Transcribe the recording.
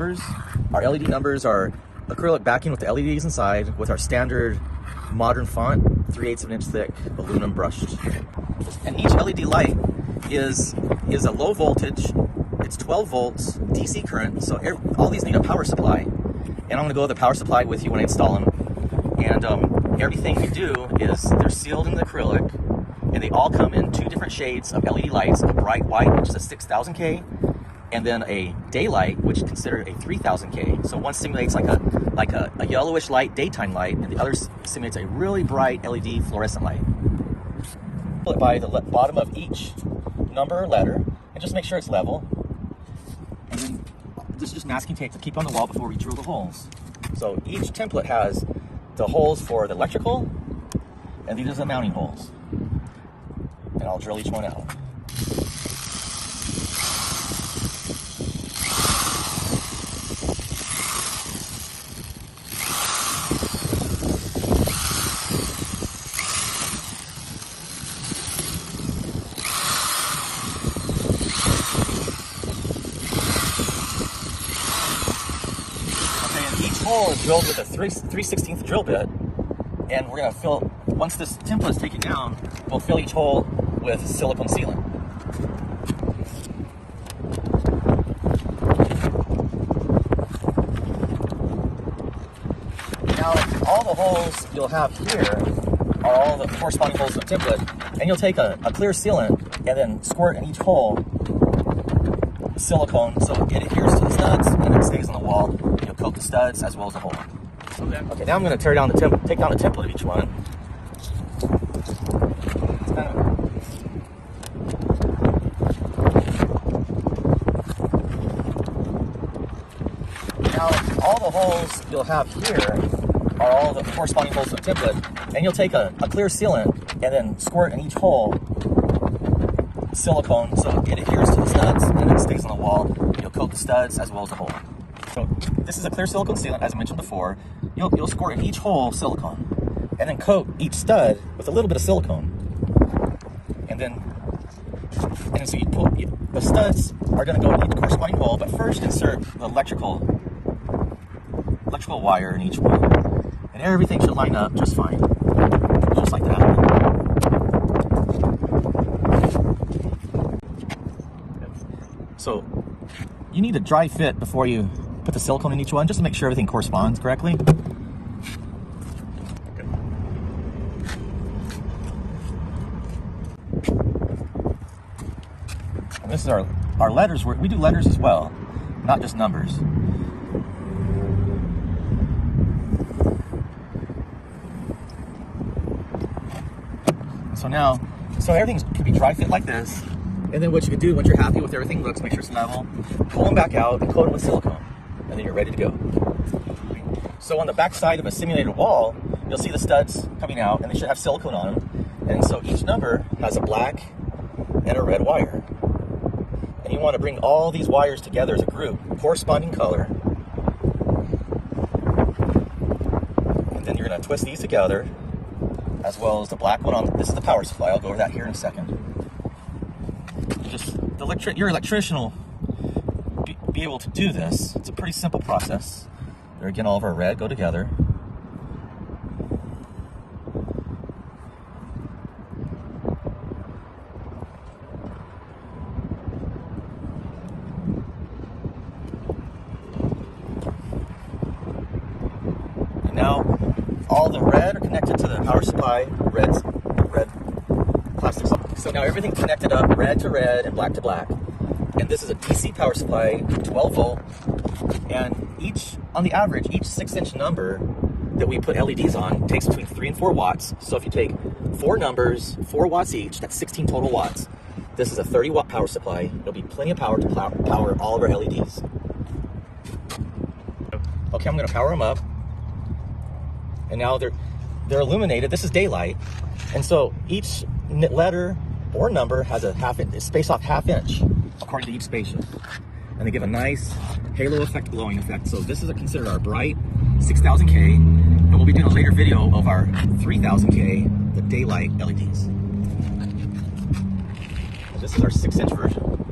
Our LED numbers are acrylic backing with the LEDs inside with our standard modern font, 3/8 of an inch thick, aluminum brushed. And each LED light is a low voltage, it's 12 volts DC current, so all these need a power supply. And I'm gonna go over the power supply with you when I install them. And everything we do is they're sealed in the acrylic, and they all come in two different shades of LED lights, a bright white, which is a 6000K, and then a daylight, which is considered a 3000K. So one simulates like a yellowish light daytime light, and the other simulates a really bright LED fluorescent light. Pull it by the bottom of each number or letter, and just make sure it's level. And then this is just masking tape to keep on the wall before we drill the holes. So each template has the holes for the electrical, and these are the mounting holes. And I'll drill each one out. Hole is drilled with a 3/16 drill bit, and we're going to fill, once this template is taken down, we'll fill each hole with silicone sealant. Now, all the holes you'll have here are all the corresponding holes in the template, and you'll take a clear sealant and then squirt in each hole silicone so it adheres to the studs and it stays on the wall. You'll coat the studs as well as the hole. Okay, now I'm going to take down the template of each one. Now, all the holes you'll have here are all the corresponding holes in the template, and you'll take a clear sealant and then squirt in each hole silicone so it adheres to the studs and it stays on the wall. You'll coat the studs as well as the hole. So this is a clear silicone sealant, as I mentioned before. You'll squirt in each hole silicone, and then coat each stud with a little bit of silicone. And then so the studs are going to go in each corresponding hole, but first insert the electrical wire in each one, and everything should line up just fine, just like that. So you need a dry fit before you put the silicone in each one, just to make sure everything corresponds correctly. And this is our letters. We do letters as well, not just numbers. So everything can be dry fit like this. And then what you can do, once you're happy with everything looks, make sure it's level, pull them back out and coat them with silicone. And then you're ready to go. So on the back side of a simulated wall, you'll see the studs coming out, and they should have silicone on them. And so each number has a black and a red wire. And you want to bring all these wires together as a group, corresponding color. And then you're going to twist these together, as well as the black one on, this is the power supply, I'll go over that here in a second. Your electrician will be able to do this. It's a pretty simple process. There again, all of our red go together. And now all the red are connected to the power supply, red plastic. So now everything's connected up, red to red and black to black. And this is a DC power supply, 12 volt. And on the average, each 6-inch number that we put LEDs on takes between 3 and 4 watts. So if you take 4 numbers, 4 watts each, that's 16 total watts. This is a 30-watt power supply. There'll be plenty of power to power all of our LEDs. Okay, I'm going to power them up. And now they're illuminated. This is daylight. And so each letter or number has a space off half-inch according to each spaceship. And they give a nice halo effect, glowing effect. So this is considered our bright 6000K, and we'll be doing a later video of our 3000K, the daylight LEDs. This is our 6-inch version.